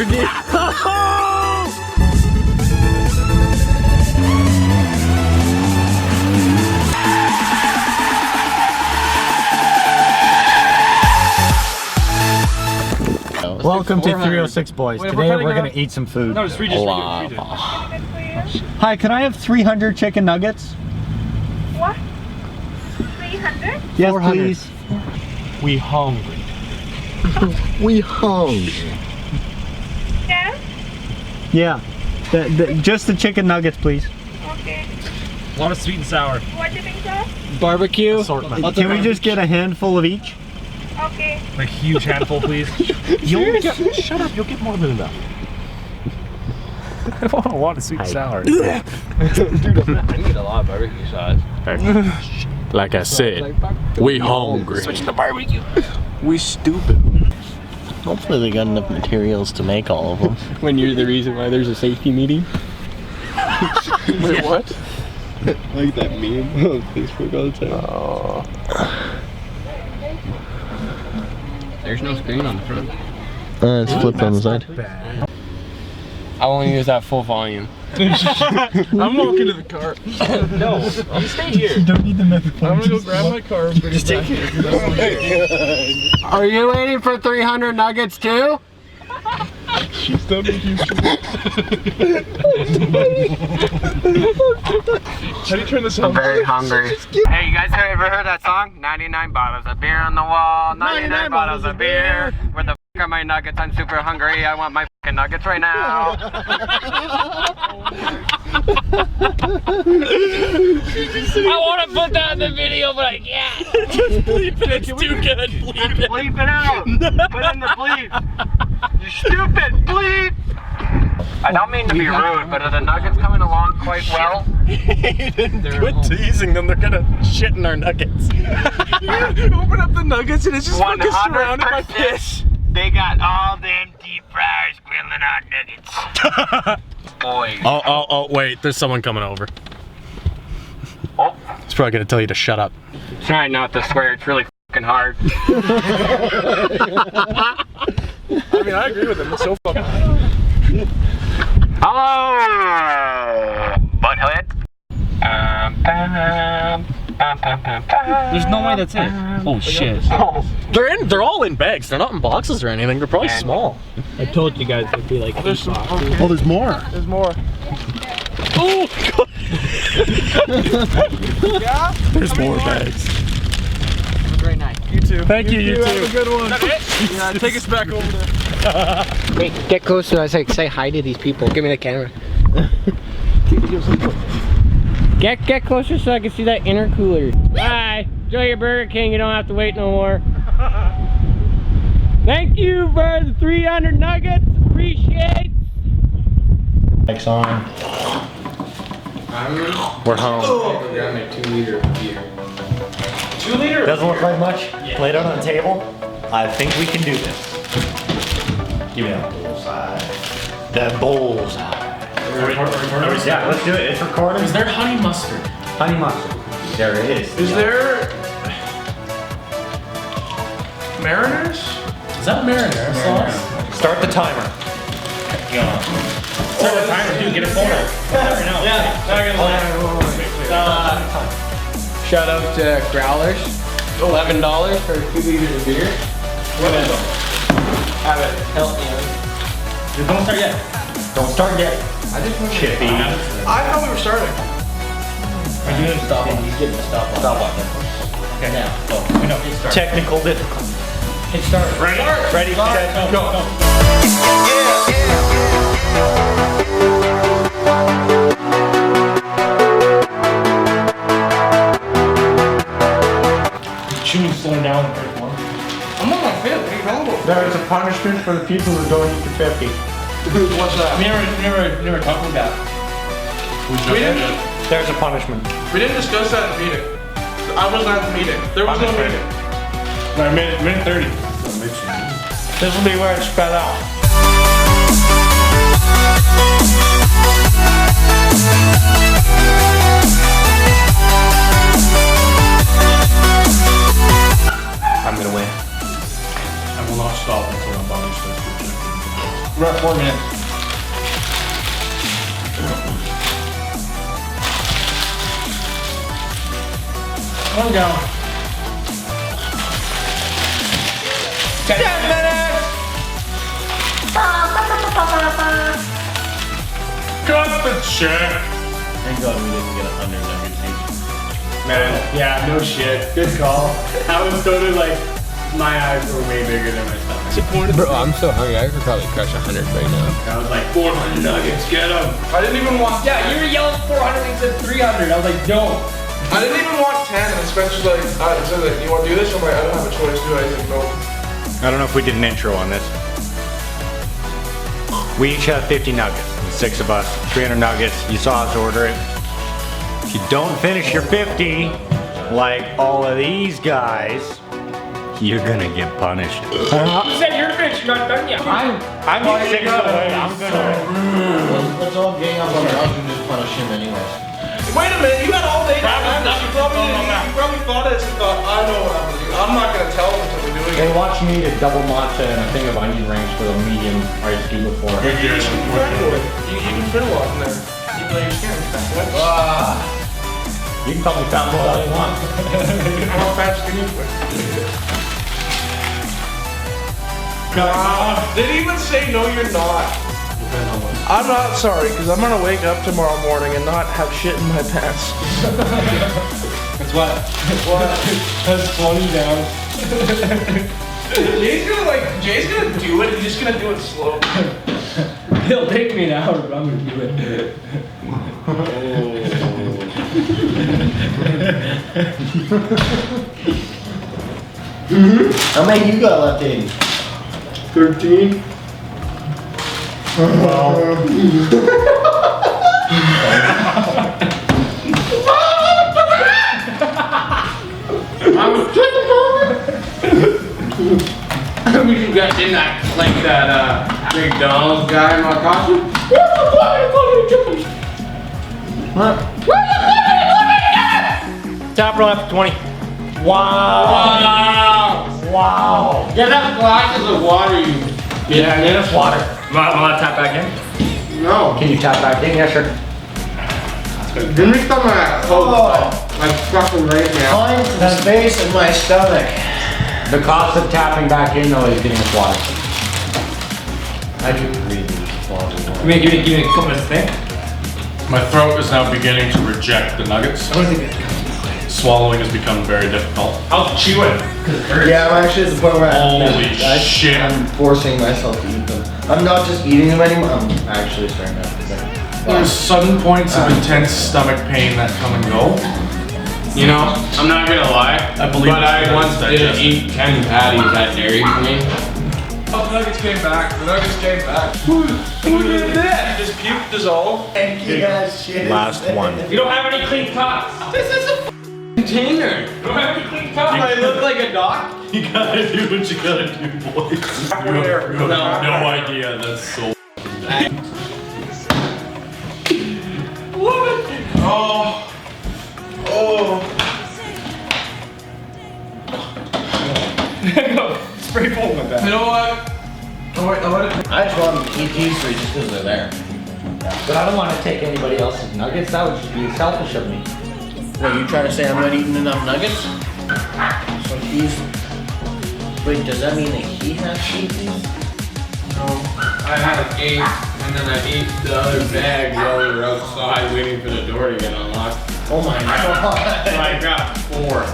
dude. Welcome to 306 Boys. Today we're gonna eat some food. No, just read it. Hi, can I have 300 chicken nuggets? What? 300? Yes, 400. please. We hungry. We hungry. Yeah? Yeah. Just the chicken nuggets, please. Okay. A lot of sweet and sour. What do you think, sir? Barbecue. Assortment. Can we just get a handful of each? Okay. A huge handful, please. Shut up, you'll get more than enough. I want a lot of sweet and sour. Dude, I need a lot of barbecue sauce. Like I said, we hungry. Switch to barbecue. We stupid. Hopefully they got enough materials to make all of them. When you're the reason why there's a safety meeting. Wait, what? Like that meme on Facebook all the time. There's no screen on the front. It's flipped on the side. I won't use that full volume. I'm walking to the car. No, you stay here. You don't need the microphone. I'm gonna go grab my car and bring it back here. Are you waiting for 300 nuggets too? She's done with you. How do you turn this on? I'm very hungry. Hey, you guys ever heard that song? 99 bottles of beer on the wall, 99 bottles of beer. Where the f are my nuggets? I'm super hungry. I want my fucking nuggets right now. I want to put that in the video, but I can't. Just bleep it. It's too good. Bleep it. Bleep it out. Put in the bleep. You stupid bleep. I don't mean to be rude, but are the nuggets coming along quite well? Quit teasing them. They're gonna shit in our nuggets. Open up the nuggets and it's just fucking surrounded by piss. They got all them deep fryers grilling our nuggets. Boy. Oh, wait. There's someone coming over. Oh. He's probably gonna tell you to shut up. Try not to swear, it's really fucking hard. I mean, I agree with him. It's so fucking. Hello, butthead. There's no way that's it. Oh shit. They're all in bags. They're not in boxes or anything. They're probably small. I told you guys it'd be like There's boxes. Oh, there's more. There's more. Oh god. Yeah? There's more bags. Have a great night. You too. Thank you. You too. Have a good one. Yeah, take us back over there. Wait, get closer. I say hi to these people. Give me the camera. Get closer so I can see that intercooler. Bye. Enjoy your Burger King. You don't have to wait no more. Thank you for the 300 nuggets. Appreciate. Next on. We're home. We're gonna make 2 liter of beer. 2 liter? Doesn't look like much. Laid out on the table. I think we can do this. Give me that bullseye. That bullseye. Yeah, let's do it. It's recording. Is there honey mustard? Honey mustard? There it is. Is there Mariners? Is that marinara sauce? Start the timer. Start the timer, dude. Get a photo. Shout out to Growlers. $11 for 2 liters of beer. What is it? Have it. Help me out. Don't start yet. Don't start yet. I just want Chippy. I thought we were starting. Are you gonna stop on? He's getting a stop on. Stop on. Okay. Now. Oh, we know. Start. Technical difficulty. Hit start. Ready? Ready, set, go. Chewing slowing down. I'm on my fifth. What are you talking about? There is a punishment for the people who don't eat the 50. What's that? We never talked about that. There's a punishment. We didn't discuss that in the meeting. I wasn't at the meeting. There was no meeting. No, minute 30. This will be where it's spelled out. I'm gonna win. I will not stop until my body starts rejecting. We're at 4 minutes. One down. 10 minutes! Cut the check! Thank God we didn't get 100 nuggets each. Man, yeah, no shit. Good call. I was totally like, my eyes were way bigger than my stomach. Bro, I'm so hungry. I could probably crush 100 right now. I was like, 400 nuggets, get them. I didn't even want. Yeah, you were yelling 400 and said 300. I was like, no. I didn't even want 10, and especially like, said like, you want to do this? I'm like, I don't have a choice, do I? He's like, no. I don't know if we did an intro on this. We each have 50 nuggets. 6 of us, 300 nuggets. You saw us order it. If you don't finish your 50, like all of these guys, you're gonna get punished. You said you're finished. You're not done yet. I'm 6 away. I'm gonna. Let's all gang up on the house and just punish him anyways. Wait a minute, you had all day to time. You probably thought it and thought, I know what I'm gonna do. I'm not gonna tell them until we're doing They it. watched me eat a double matcha and a thing of onion rings with a medium iced tea before. You can fit a lot in there. You play your skin. You can call me fat boy all you want. How fast can you quit? Did he even say no, you're not? I'm not sorry, because I'm gonna wake up tomorrow morning and not have shit in my pants. That's what? That's 20 down. Jay's gonna do it, he's just gonna do it slow. It'll take me an hour, but I'm gonna do it. How many you got left in? 13. We can get in that, like that, McDonald's guy in my costume. Top left 20. Wow! Wow. Get up glasses of water, you. Yeah, get us water. Will I tap back in? No. Can you tap back in? Yeah, sure. Give me some of that Coke. Like fucking right now. Mine to the face of my stomach. The cost of tapping back in though is getting us water. I do really water. Give me a couple minutes to think. My throat is now beginning to reject the nuggets. Swallowing has become very difficult. I'll chew it. Yeah, I'm actually at the point where Holy shit. I'm forcing myself to eat them. I'm not just eating them anymore, I'm actually starting to. There's sudden points of intense stomach pain that come and go. You know, I'm not gonna lie, I believe but it's I once did digested. eat 10 patties at Dairy Queen. Oh, the nuggets came back. The nuggets came back. Who did that? Just puke dissolve. Thank you guys, shit. Last one. You don't have any clean cups. This is a container. You don't have any clean cups. I look like a doc. You gotta do what you gotta do, boys. Where? You have no idea, that's so Oh. Oh. Spray foam with that. You know what? Oh, wait, I just want them to eat these three just because they're there. But I don't want to take anybody else's nuggets. That would just be selfish of me. What, you trying to say I'm not eating enough nuggets? So he's... Wait, does that mean that he has to eat these? No, I had 8, and then I ate the other bag while we were outside waiting for the door to get unlocked. Oh my god. So I got 4.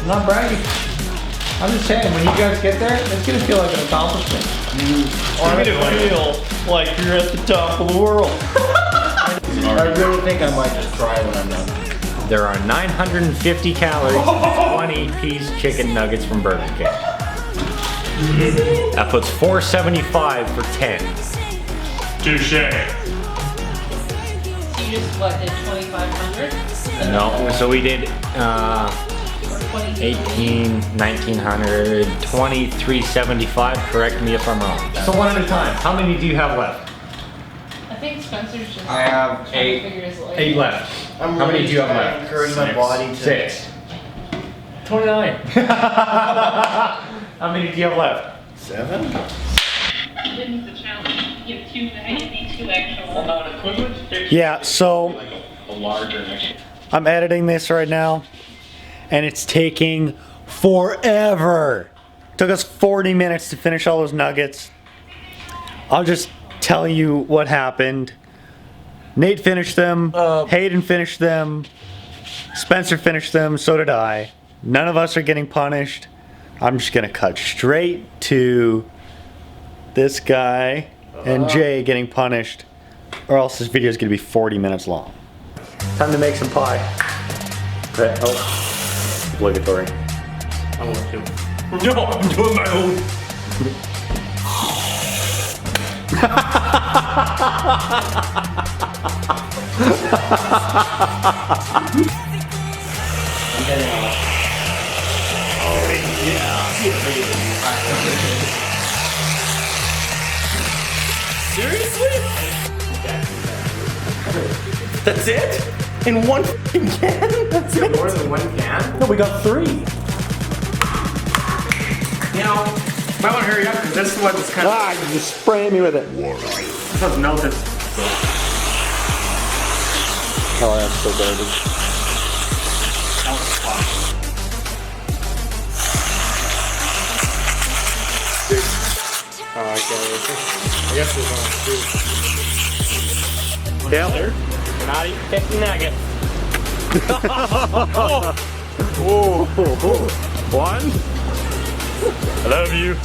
Not bragging. I'm just saying, when you guys get there, it's gonna feel like an accomplishment. I feel like you're at the top of the world. I really think I might just try when I'm done. There are 950 calories, 20-piece chicken nuggets from Burger King. That puts $4.75 for 10. touche. You just what, did 2,500? No, so we did Or 20? 18, 1900, 2375. Correct me if I'm wrong. So one at a time. How many do you have left? I think Spencer's just I have trying to 8. figure his life. 8 left. I'm How many really do you have trying to left? encourage my body to... 6. 29. How many do you have left? 7? This is the challenge. You have 2 bags, you need 2 extra ones. Yeah, so A larger mixture. I'm editing this right now, and it's taking forever. Took us 40 minutes to finish all those nuggets. I'll just tell you what happened. Nate finished them, Hayden finished them, Spencer finished them, so did I. None of us are getting punished. I'm just gonna cut straight to this guy and Jay getting punished, or else this video is gonna be 40 minutes long. Time to make some pie. Okay, oh, obligatory. I want to. No, I'm doing my own. Seriously? That's it? In one f***ing can? That's it? More than one can? No, we got 3. You know, might want to hurry up because this one's kind of. Ah, you just spraying me with it. This one's melted. Oh, that's so garbage. I guess we're going to do. Yeah. We're not even picking nuggets. One. I love you.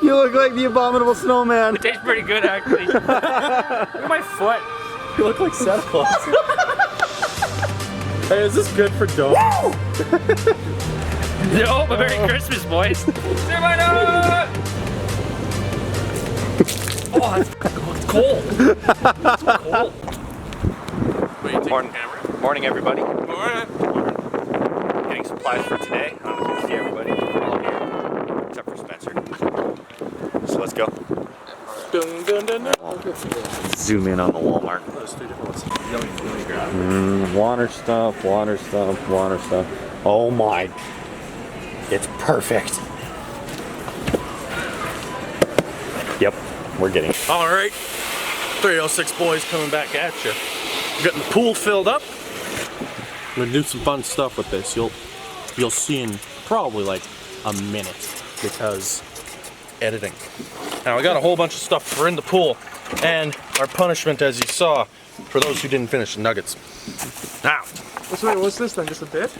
You look like the abominable snowman. It tastes pretty good, actually. Look at my foot. You look like Santa Claus. Hey, is this good for dough? Yo, but Merry Christmas, boys. Say my nut! Oh, it's cold. It's cold. Morning, everybody. Getting supplies for today. I don't know if you can see everybody. We're all here, except for Spencer. So let's go. Dun, dun, dun, dun. Zoom in on the Walmart. Water stuff, water stuff, water stuff. Oh my. It's perfect. Yep, we're getting it. All right, 306 boys coming back at you. Getting the pool filled up. I'm gonna do some fun stuff with this. You'll see in probably like a minute because editing. Now I got a whole bunch of stuff for in the pool and our punishment, as you saw, for those who didn't finish the nuggets. Now, What's this then? Just a bit?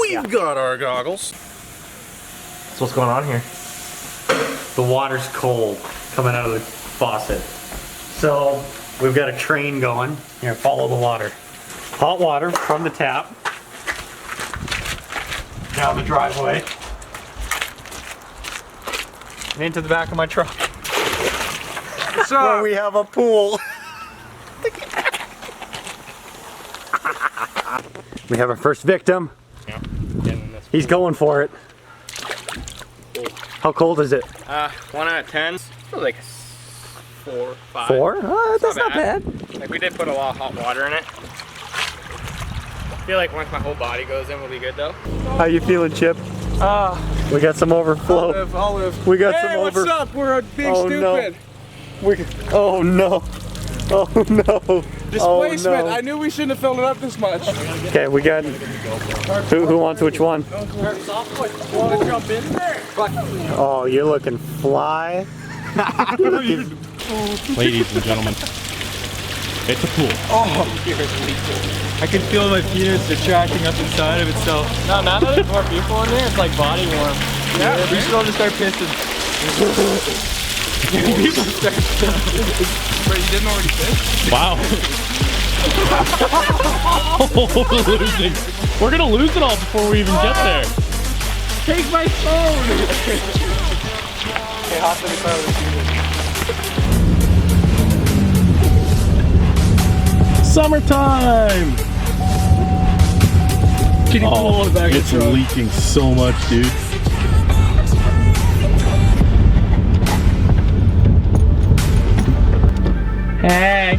we've got our goggles. So what's going on here? The water's cold coming out of the faucet. So we've got a train going. Here, follow the water. Hot water from the tap down the driveway and into the back of my truck. Where we have a pool. We have our first victim. Yeah. He's going for it. How cold is it? 1 out of 10. Like 4, 5. 4? Oh, that's not bad. Like we did put a lot of hot water in it. I feel like once my whole body goes in, we'll be good though. How you feeling, Chip? We got some overflow. Olive. We got Hey, some over. what's up? We're being stupid. Oh no. Oh no. Displacement. Oh, no. I knew we shouldn't have filled it up this much. Okay, we got. Who wants which one? Want to jump in there? Oh, you're looking fly. Ladies and gentlemen, it's a pool. I can feel my penis attracting up inside of itself. No, now that there's more people in there, it's like body warm. Yeah, we should all just start pissing. People start pissing. Wait, you didn't already fish? Wow. Losing. We're gonna lose it all before we even get there. Take my phone! Okay, hot dog summertime! Kiddie, pull it back. It's leaking so much, dude. Hey.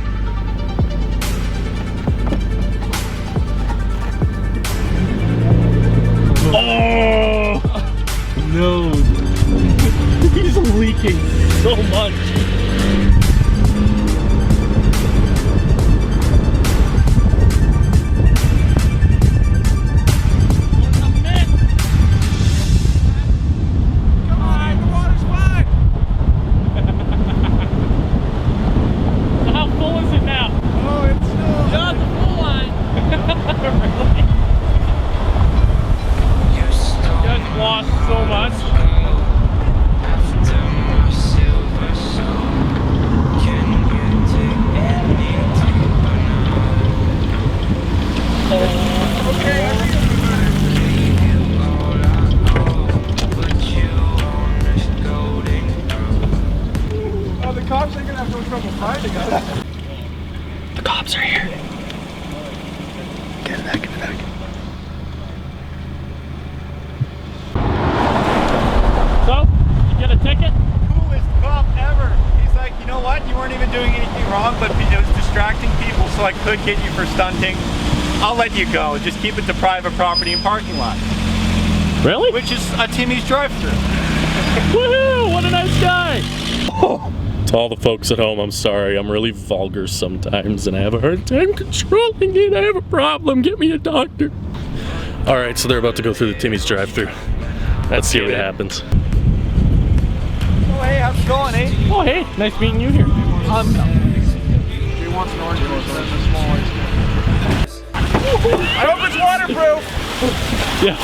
Oh! No. He's leaking so much. Lost so much. Oh, the cops ain't gonna have no trouble finding us. The cops are here. Get in that, get in that. So, you get a ticket? Coolest cop ever. He's like, you know what? You weren't even doing anything wrong, but it was distracting people, so I could get you for stunting. I'll let you go. Just keep it to private property and parking lot. Really? Which is a Timmy's drive-thru. Woohoo! What a nice guy! Oh. To all the folks at home, I'm sorry. I'm really vulgar sometimes and I have a hard time controlling it. I have a problem. Get me a doctor. Alright, so they're about to go through the Timmy's drive-thru. Let's see what happens. Oh, hey, how's it going, eh? Oh, hey. Nice meeting you here. He wants an orange juice, so that's a small ice cream. I hope it's waterproof! Yeah.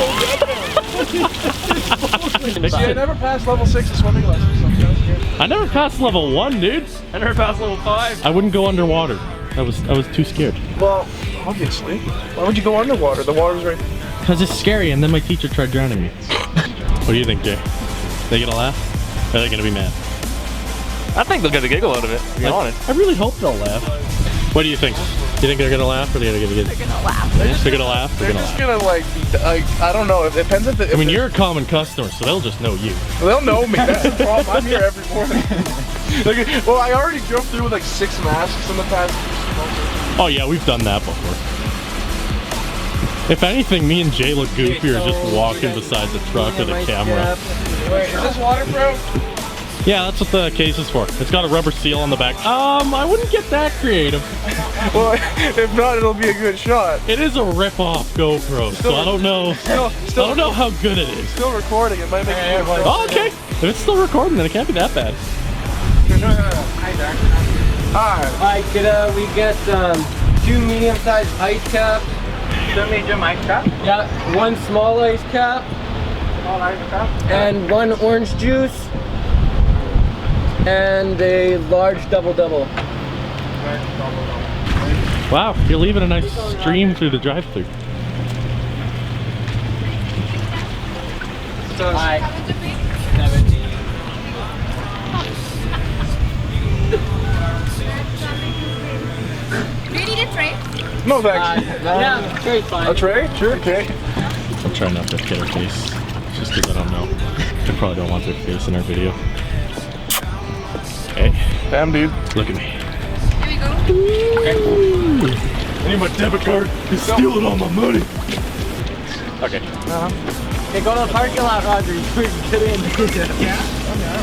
See, I never passed level 6 of swimming lessons, so I'm kind of scared. I never passed level 1, dude. I never passed level 5. I wouldn't go underwater. I was too scared. Well, obviously. Why would you go underwater? The water's right. Because it's scary, and then my teacher tried drowning me. What do you think, Jay? They gonna laugh? Or are they gonna be mad? I think they'll get a giggle out of it, to be honest. I really hope they'll laugh. What do you think? Do you think they're gonna laugh, or are they gonna get? They're gonna laugh. They're gonna laugh. They're just gonna like, I don't know. It depends if. I mean, you're a common customer, so they'll just know you. They'll know me. That's the problem. I'm here every morning. Like, well, I already drove through with like 6 masks in the past. Oh yeah, we've done that before. If anything, me and Jay look goofier just walking beside the truck with a camera. Wait, is this waterproof? Yeah, that's what the case is for. It's got a rubber seal on the back. I wouldn't get that creative. Well, if not, it'll be a good shot. It is a rip-off GoPro, so I don't know. I don't know how good it is. Still recording. It might make it. Oh, okay. If it's still recording, then it can't be that bad. Hi, could we get 2 medium-sized ice caps? 2 medium ice cap? Yeah, 1 small ice cap. Small ice cap? And 1 orange juice. And a large double-double. Wow, you're leaving a nice stream through the drive-thru. Hi. Do you need a tray? No, thanks. Yeah, trade's fine. A tray? Sure. Okay. I'll try not to get her face, just because I don't know. I probably don't want their face in our video. Hey. Damn, dude. Look at me. Here we go. I need my debit card. You're stealing all my money. Okay. Okay, go to the parking lot, Roger. You can get in.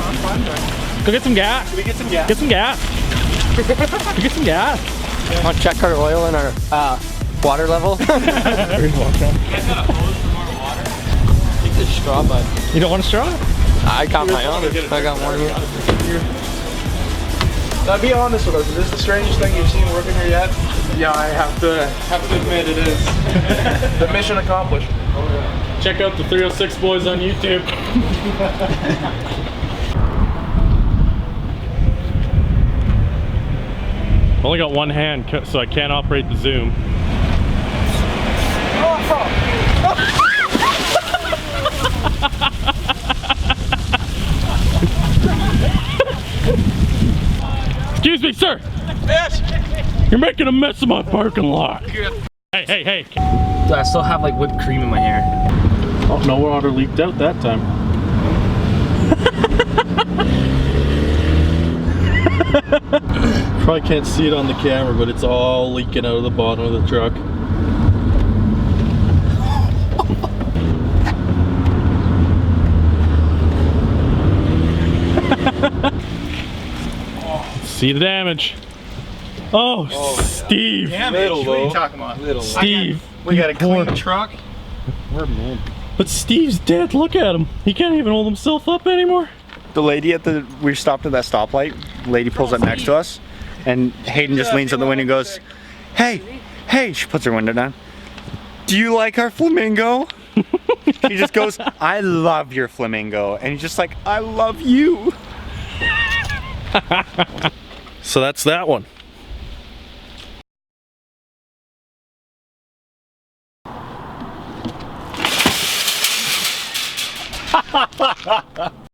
I'm fine. Go get some gas. Can we get some gas? Get some gas. Go get some gas. Want to check our oil and our water level? We're gonna walk down. Take the straw, bud. You don't want a straw? I got my own. I got one here. Now be honest with us, is this the strangest thing you've seen working here yet? Yeah, I have to admit it is. The mission accomplished. Check out the 306 Boys on YouTube. Only got one hand, so I can't operate the zoom. Excuse me, sir. Yes. You're making a mess of my parking lot. Hey, hey, hey. I still have like whipped cream in my hair. Oh, no water leaked out that time. Probably can't see it on the camera, but it's all leaking out of the bottom of the truck. See the damage. Oh, Steve. Little, what are you talking about? Little. Steve. We got a clean truck. We're men. But Steve's dead. Look at him. He can't even hold himself up anymore. The lady we stopped at that stoplight, lady pulls up next to us, and Hayden just leans out the window and goes, hey, she puts her window down. Do you like our flamingo? He just goes, I love your flamingo. And he's just like, I love you. So that's that one.